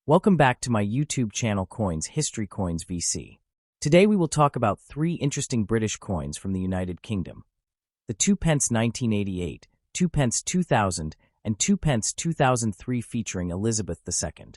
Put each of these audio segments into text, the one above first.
Welcome back to my YouTube channel Coins History Coins VC. Today we will talk about three interesting British coins from the United Kingdom. The 2 pence 1988, 2 pence 2000, and 2 pence 2003 featuring Elizabeth II.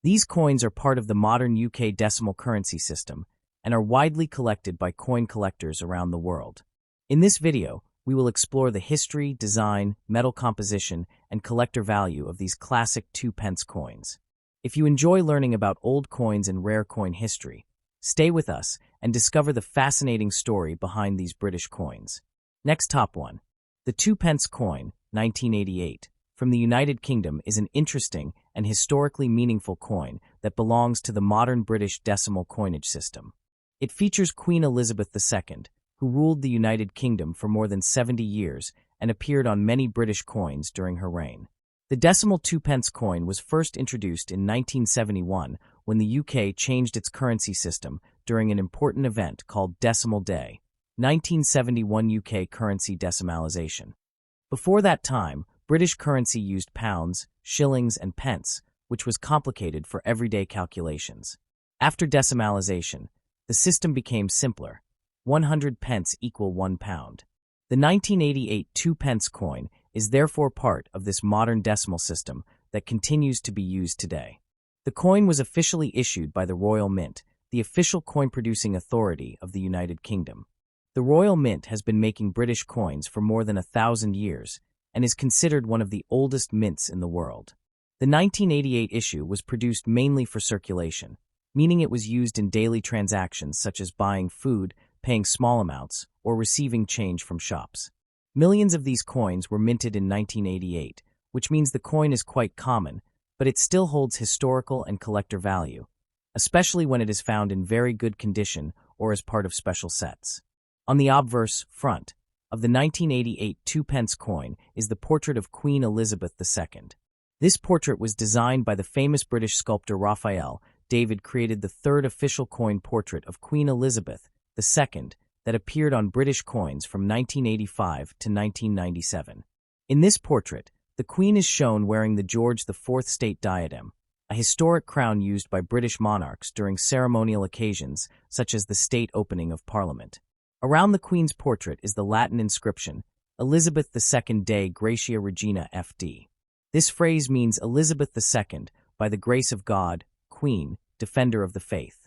These coins are part of the modern UK decimal currency system and are widely collected by coin collectors around the world. In this video, we will explore the history, design, metal composition, and collector value of these classic 2 pence coins. If you enjoy learning about old coins and rare coin history, stay with us and discover the fascinating story behind these British coins. Next, top 1. The 2 pence coin, 1988, from the United Kingdom is an interesting and historically meaningful coin that belongs to the modern British decimal coinage system. It features Queen Elizabeth II, who ruled the United Kingdom for more than 70 years and appeared on many British coins during her reign. The decimal 2 pence coin was first introduced in 1971 when the UK changed its currency system during an important event called Decimal Day, 1971 UK currency decimalisation. Before that time, British currency used pounds, shillings, and pence, which was complicated for everyday calculations. After decimalisation, the system became simpler. 100 pence equal 1 pound. The 1988 2 pence coin is therefore part of this modern decimal system that continues to be used today. The coin was officially issued by the Royal Mint, the official coin-producing authority of the United Kingdom. The Royal Mint has been making British coins for more than 1,000 years and is considered one of the oldest mints in the world. The 1988 issue was produced mainly for circulation, meaning it was used in daily transactions such as buying food, paying small amounts, or receiving change from shops. Millions of these coins were minted in 1988, which means the coin is quite common, but it still holds historical and collector value, especially when it is found in very good condition or as part of special sets. On the obverse front of the 1988 2 pence coin is the portrait of Queen Elizabeth II. This portrait was designed by the famous British sculptor Raphael. David created the third official coin portrait of Queen Elizabeth II that appeared on British coins from 1985 to 1997. In this portrait, the Queen is shown wearing the George IV state diadem, a historic crown used by British monarchs during ceremonial occasions such as the state opening of Parliament. Around the Queen's portrait is the Latin inscription, Elizabeth II Dei Gratia Regina FD. This phrase means Elizabeth II, by the grace of God, Queen, Defender of the Faith.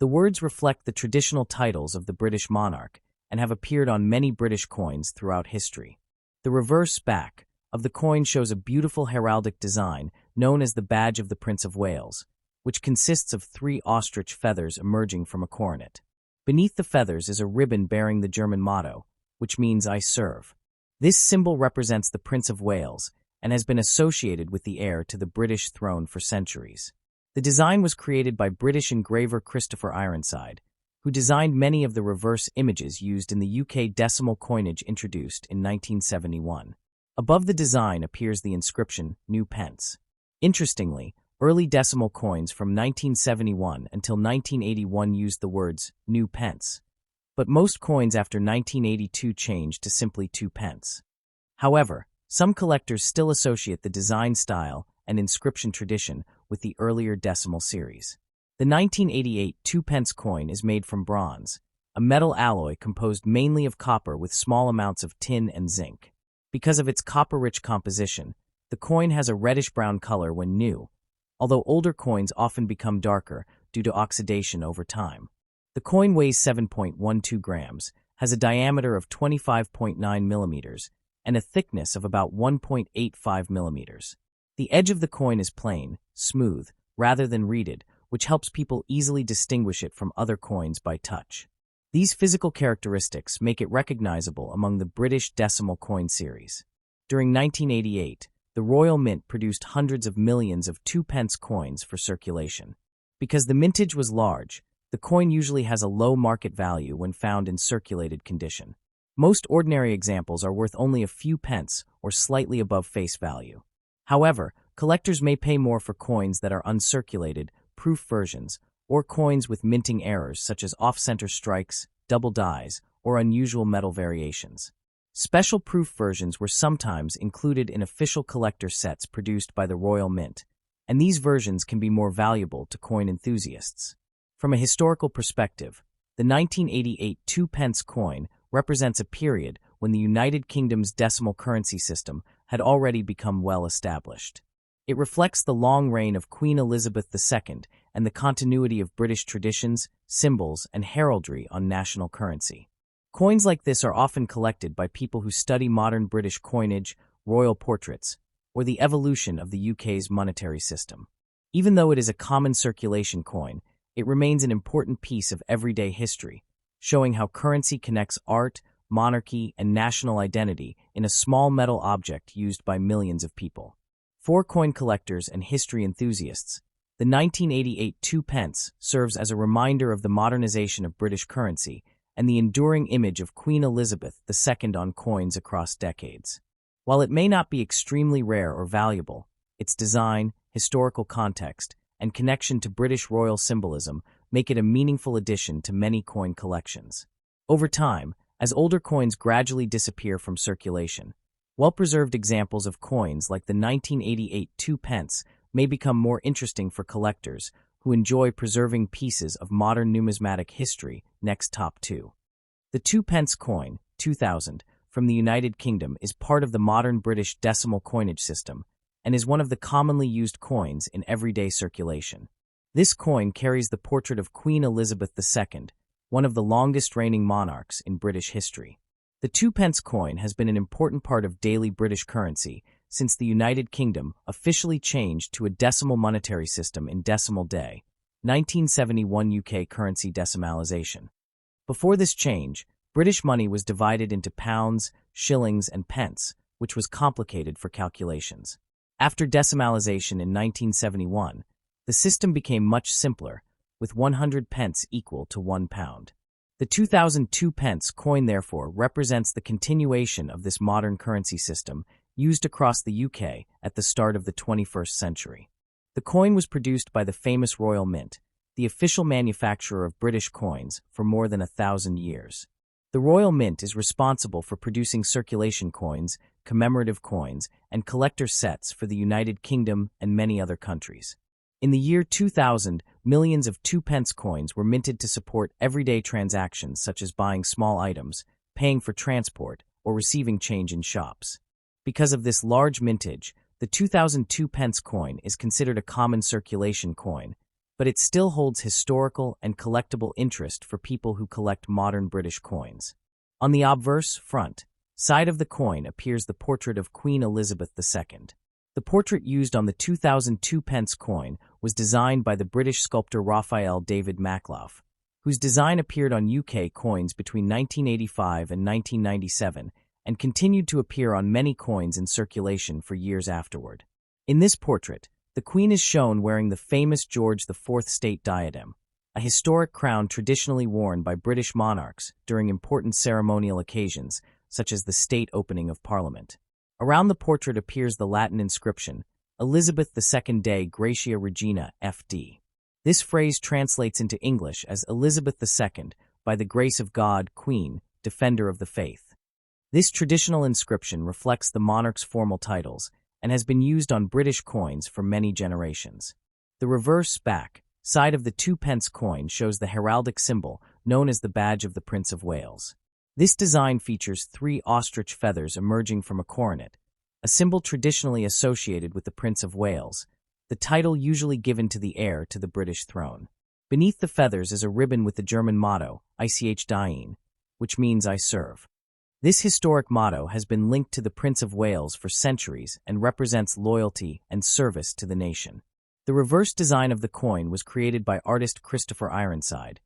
The words reflect the traditional titles of the British monarch and have appeared on many British coins throughout history. The reverse back of the coin shows a beautiful heraldic design known as the Badge of the Prince of Wales, which consists of 3 ostrich feathers emerging from a coronet. Beneath the feathers is a ribbon bearing the German motto, which means I serve. This symbol represents the Prince of Wales and has been associated with the heir to the British throne for centuries. The design was created by British engraver Christopher Ironside, who designed many of the reverse images used in the UK decimal coinage introduced in 1971. Above the design appears the inscription, New Pence. Interestingly, early decimal coins from 1971 until 1981 used the words, New Pence, but most coins after 1982 changed to simply 2 pence. However, some collectors still associate the design style and inscription tradition with the earlier decimal series. The 1988 2 pence coin is made from bronze, a metal alloy composed mainly of copper with small amounts of tin and zinc. Because of its copper-rich composition, the coin has a reddish-brown color when new, although older coins often become darker due to oxidation over time. The coin weighs 7.12 grams, has a diameter of 25.9 millimeters, and a thickness of about 1.85 millimeters. The edge of the coin is plain, smooth, rather than reeded, which helps people easily distinguish it from other coins by touch. These physical characteristics make it recognizable among the British decimal coin series. During 1988, the Royal Mint produced hundreds of millions of 2 pence coins for circulation. Because the mintage was large, the coin usually has a low market value when found in circulated condition. Most ordinary examples are worth only a few pence or slightly above face value. However, collectors may pay more for coins that are uncirculated, proof versions, or coins with minting errors such as off-center strikes, double dies, or unusual metal variations. Special proof versions were sometimes included in official collector sets produced by the Royal Mint, and these versions can be more valuable to coin enthusiasts. From a historical perspective, the 1988 Two Pence coin represents a period when the United Kingdom's decimal currency system had already become well established. It reflects the long reign of Queen Elizabeth II and the continuity of British traditions, symbols, and heraldry on national currency. Coins like this are often collected by people who study modern British coinage, royal portraits, or the evolution of the UK's monetary system. Even though it is a common circulation coin, it remains an important piece of everyday history, showing how currency connects art, monarchy, and national identity in a small metal object used by millions of people. For coin collectors and history enthusiasts, the 1988 Two Pence serves as a reminder of the modernization of British currency and the enduring image of Queen Elizabeth II on coins across decades. While it may not be extremely rare or valuable, its design, historical context, and connection to British royal symbolism make it a meaningful addition to many coin collections. Over time, as older coins gradually disappear from circulation, well-preserved examples of coins like the 1988 Two Pence may become more interesting for collectors who enjoy preserving pieces of modern numismatic history. Next, top 2. The Two Pence coin, 2000, from the United Kingdom is part of the modern British decimal coinage system and is one of the commonly used coins in everyday circulation. This coin carries the portrait of Queen Elizabeth II, one of the longest-reigning monarchs in British history. The Two Pence coin has been an important part of daily British currency since the United Kingdom officially changed to a decimal monetary system in Decimal Day, 1971 UK currency decimalisation. Before this change, British money was divided into pounds, shillings, and pence, which was complicated for calculations. After decimalisation in 1971, the system became much simpler, with 100 pence equal to 1 pound. The 2002 pence coin therefore represents the continuation of this modern currency system used across the UK at the start of the 21st century. The coin was produced by the famous Royal Mint, the official manufacturer of British coins, for more than 1,000 years. The Royal Mint is responsible for producing circulation coins, commemorative coins, and collector sets for the United Kingdom and many other countries. In the year 2000, millions of 2 pence coins were minted to support everyday transactions such as buying small items, paying for transport, or receiving change in shops. Because of this large mintage, the 2002 pence coin is considered a common circulation coin, but it still holds historical and collectible interest for people who collect modern British coins. On the obverse front side of the coin appears the portrait of Queen Elizabeth II. The portrait used on the 2002 pence coin was designed by the British sculptor Raphael David Makhlouf, whose design appeared on UK coins between 1985 and 1997 and continued to appear on many coins in circulation for years afterward. In this portrait, the Queen is shown wearing the famous George IV state diadem, a historic crown traditionally worn by British monarchs during important ceremonial occasions, such as the state opening of Parliament. Around the portrait appears the Latin inscription, Elizabeth II Dei Gratia Regina FD. This phrase translates into English as Elizabeth II, by the grace of God, Queen, Defender of the Faith. This traditional inscription reflects the monarch's formal titles and has been used on British coins for many generations. The reverse back side of the 2 pence coin shows the heraldic symbol known as the Badge of the Prince of Wales. This design features 3 ostrich feathers emerging from a coronet, a symbol traditionally associated with the Prince of Wales, the title usually given to the heir to the British throne. Beneath the feathers is a ribbon with the German motto, Ich diene, which means I serve. This historic motto has been linked to the Prince of Wales for centuries and represents loyalty and service to the nation. The reverse design of the coin was created by artist Christopher Ironside,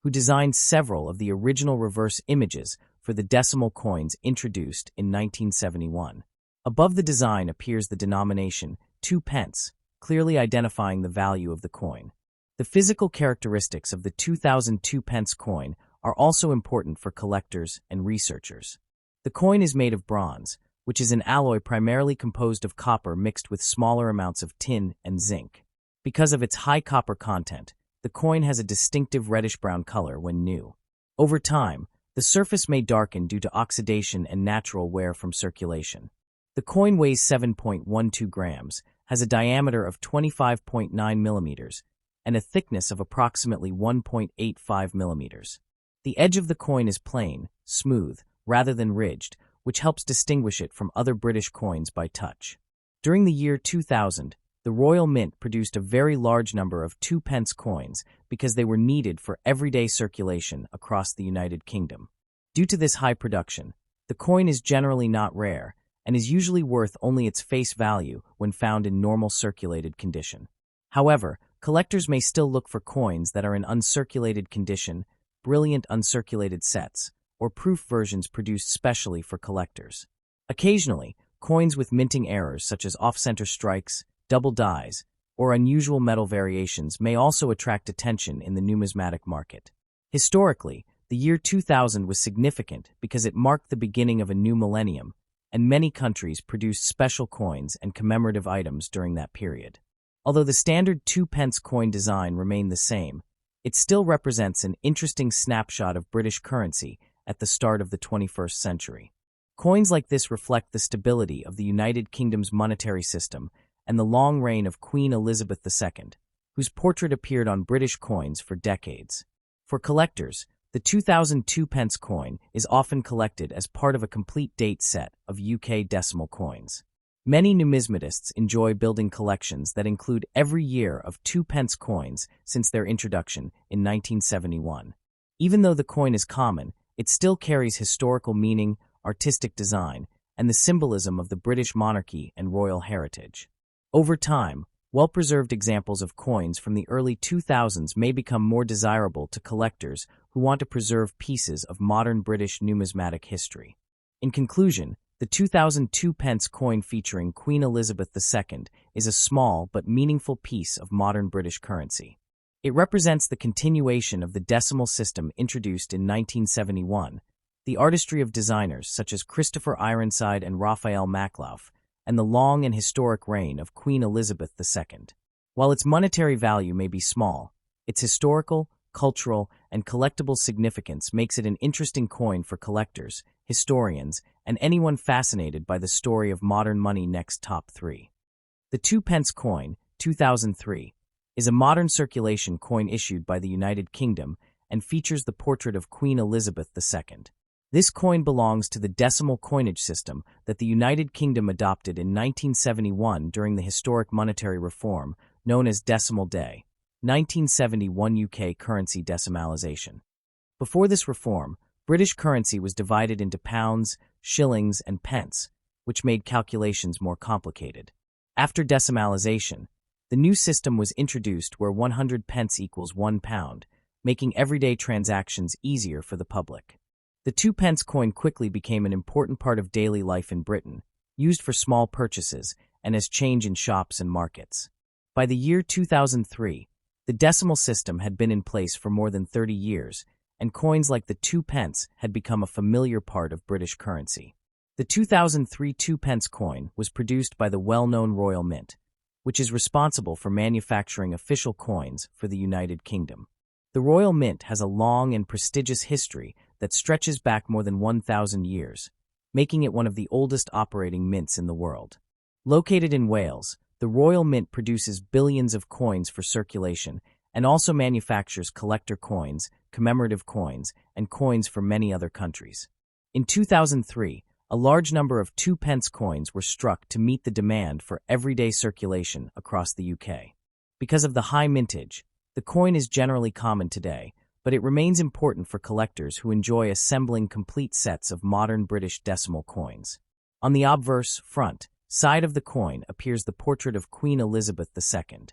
who designed several of the original reverse images for the decimal coins introduced in 1971. Above the design appears the denomination 2 pence, clearly identifying the value of the coin. The physical characteristics of the 2002 pence coin are also important for collectors and researchers. The coin is made of bronze, which is an alloy primarily composed of copper mixed with smaller amounts of tin and zinc. Because of its high copper content, the coin has a distinctive reddish-brown color when new. Over time, the surface may darken due to oxidation and natural wear from circulation. The coin weighs 7.12 grams, has a diameter of 25.9 millimeters and a thickness of approximately 1.85 millimeters. The edge of the coin is plain, smooth, rather than ridged, which helps distinguish it from other British coins by touch. During the year 2000, the Royal Mint produced a very large number of 2 pence coins because they were needed for everyday circulation across the United Kingdom. Due to this high production, the coin is generally not rare and is usually worth only its face value when found in normal circulated condition. However, collectors may still look for coins that are in uncirculated condition, brilliant uncirculated sets, or proof versions produced specially for collectors. Occasionally, coins with minting errors such as off-center strikes, double dies, or unusual metal variations may also attract attention in the numismatic market. Historically, the year 2000 was significant because it marked the beginning of a new millennium, and many countries produced special coins and commemorative items during that period. Although the standard 2 pence coin design remained the same, it still represents an interesting snapshot of British currency at the start of the 21st century. Coins like this reflect the stability of the United Kingdom's monetary system and the long reign of Queen Elizabeth II, whose portrait appeared on British coins for decades. For collectors, the 2002 pence coin is often collected as part of a complete date set of UK decimal coins. Many numismatists enjoy building collections that include every year of 2 pence coins since their introduction in 1971. Even though the coin is common, it still carries historical meaning, artistic design, and the symbolism of the British monarchy and royal heritage. Over time, well-preserved examples of coins from the early 2000s may become more desirable to collectors who want to preserve pieces of modern British numismatic history. In conclusion, the 2002 pence coin featuring Queen Elizabeth II is a small but meaningful piece of modern British currency. It represents the continuation of the decimal system introduced in 1971, the artistry of designers such as Christopher Ironside and Raphael Maklauf, and the long and historic reign of Queen Elizabeth II. While its monetary value may be small, its historical, cultural, and collectible significance makes it an interesting coin for collectors, historians, and anyone fascinated by the story of modern money. Next top 3. The 2 pence coin, 2003, is a modern circulation coin issued by the United Kingdom and features the portrait of Queen Elizabeth II. This coin belongs to the decimal coinage system that the United Kingdom adopted in 1971 during the historic monetary reform known as Decimal Day, 1971 UK currency decimalisation. Before this reform, British currency was divided into pounds, shillings, and pence, which made calculations more complicated. After decimalisation, the new system was introduced where 100 pence equals 1 pound, making everyday transactions easier for the public. The 2 pence coin quickly became an important part of daily life in Britain, used for small purchases and as change in shops and markets. By the year 2003, the decimal system had been in place for more than 30 years, and coins like the 2 pence had become a familiar part of British currency. The 2003 2 pence coin was produced by the well-known Royal Mint, which is responsible for manufacturing official coins for the United Kingdom. The Royal Mint has a long and prestigious history that stretches back more than 1,000 years, making it one of the oldest operating mints in the world. Located in Wales, the Royal Mint produces billions of coins for circulation and also manufactures collector coins, commemorative coins, and coins for many other countries. In 2003, a large number of 2 pence coins were struck to meet the demand for everyday circulation across the UK. Because of the high mintage, the coin is generally common today, but it remains important for collectors who enjoy assembling complete sets of modern British decimal coins. On the obverse front side of the coin appears the portrait of Queen Elizabeth II.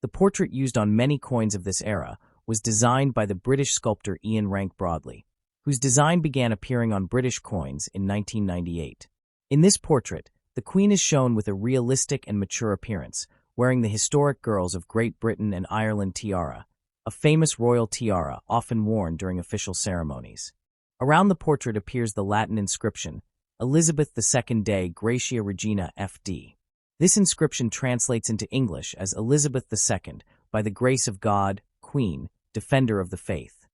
The portrait used on many coins of this era was designed by the British sculptor Ian Rank Broadley, whose design began appearing on British coins in 1998. In this portrait, the Queen is shown with a realistic and mature appearance, wearing the historic Girls of Great Britain and Ireland tiara, a famous royal tiara often worn during official ceremonies. Around the portrait appears the Latin inscription, Elizabeth II Dei Gratia Regina FD. This inscription translates into English as Elizabeth II, by the grace of God, Queen, Defender of the Faith.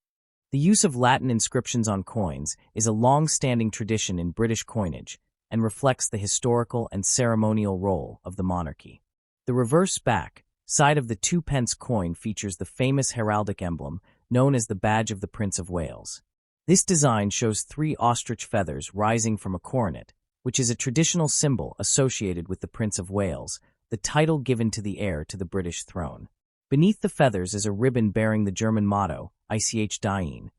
The use of Latin inscriptions on coins is a long-standing tradition in British coinage and reflects the historical and ceremonial role of the monarchy. The reverse back side of the 2 pence coin features the famous heraldic emblem known as the Badge of the Prince of Wales. This design shows 3 ostrich feathers rising from a coronet, which is a traditional symbol associated with the Prince of Wales, the title given to the heir to the British throne. Beneath the feathers is a ribbon bearing the German motto, Ich diene,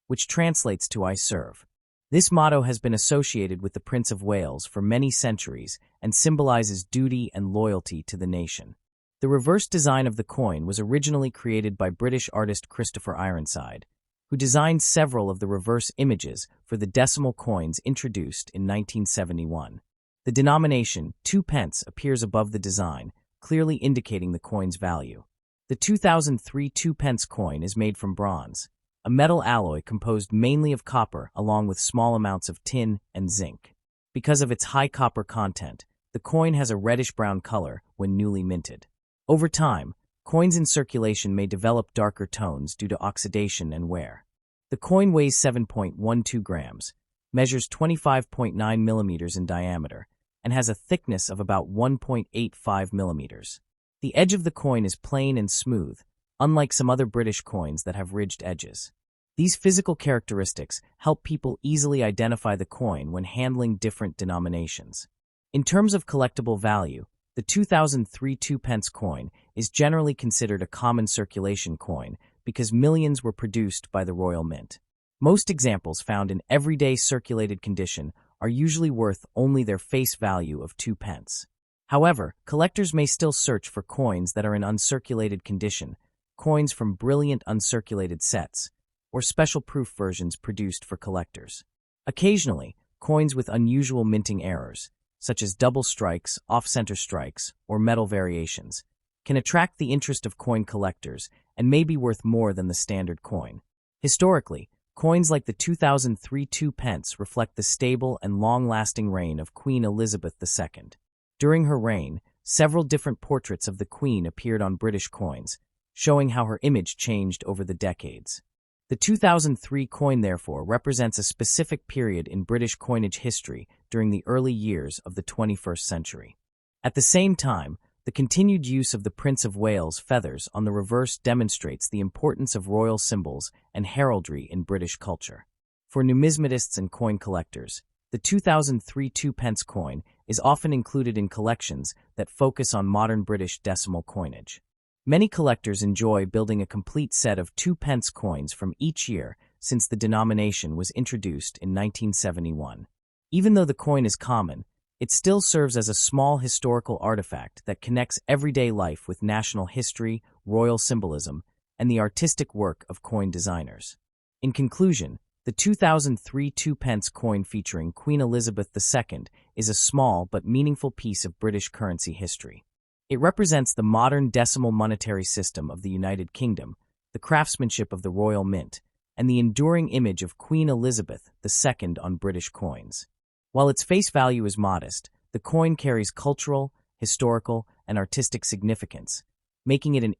which translates to I serve. This motto has been associated with the Prince of Wales for many centuries and symbolizes duty and loyalty to the nation. The reverse design of the coin was originally created by British artist Christopher Ironside, who designed several of the reverse images for the decimal coins introduced in 1971. The denomination 2 pence appears above the design, clearly indicating the coin's value. The 2003 2 pence coin is made from bronze, a metal alloy composed mainly of copper along with small amounts of tin and zinc. Because of its high copper content, the coin has a reddish-brown color when newly minted. Over time, coins in circulation may develop darker tones due to oxidation and wear. The coin weighs 7.12 grams, measures 25.9 millimeters in diameter, and has a thickness of about 1.85 millimeters. The edge of the coin is plain and smooth, unlike some other British coins that have ridged edges. These physical characteristics help people easily identify the coin when handling different denominations. In terms of collectible value, the 2003 2 pence coin is generally considered a common circulation coin because millions were produced by the Royal Mint. Most examples found in everyday circulated condition are usually worth only their face value of 2 pence. However, collectors may still search for coins that are in uncirculated condition, coins from brilliant uncirculated sets, or special proof versions produced for collectors. Occasionally, coins with unusual minting errors, such as double strikes, off-center strikes, or metal variations, can attract the interest of coin collectors and may be worth more than the standard coin. Historically, coins like the 2003 2 pence reflect the stable and long-lasting reign of Queen Elizabeth II. During her reign, several different portraits of the Queen appeared on British coins, showing how her image changed over the decades. The 2003 coin, therefore, represents a specific period in British coinage history during the early years of the 21st century. At the same time, the continued use of the Prince of Wales feathers on the reverse demonstrates the importance of royal symbols and heraldry in British culture. For numismatists and coin collectors, the 2003 2 pence coin is often included in collections that focus on modern British decimal coinage. Many collectors enjoy building a complete set of 2 pence coins from each year since the denomination was introduced in 1971. Even though the coin is common, it still serves as a small historical artifact that connects everyday life with national history, royal symbolism, and the artistic work of coin designers. In conclusion, the 2003 2 pence coin featuring Queen Elizabeth II is a small but meaningful piece of British currency history. It represents the modern decimal monetary system of the United Kingdom, the craftsmanship of the Royal Mint, and the enduring image of Queen Elizabeth II on British coins. While its face value is modest, the coin carries cultural, historical, and artistic significance, making it an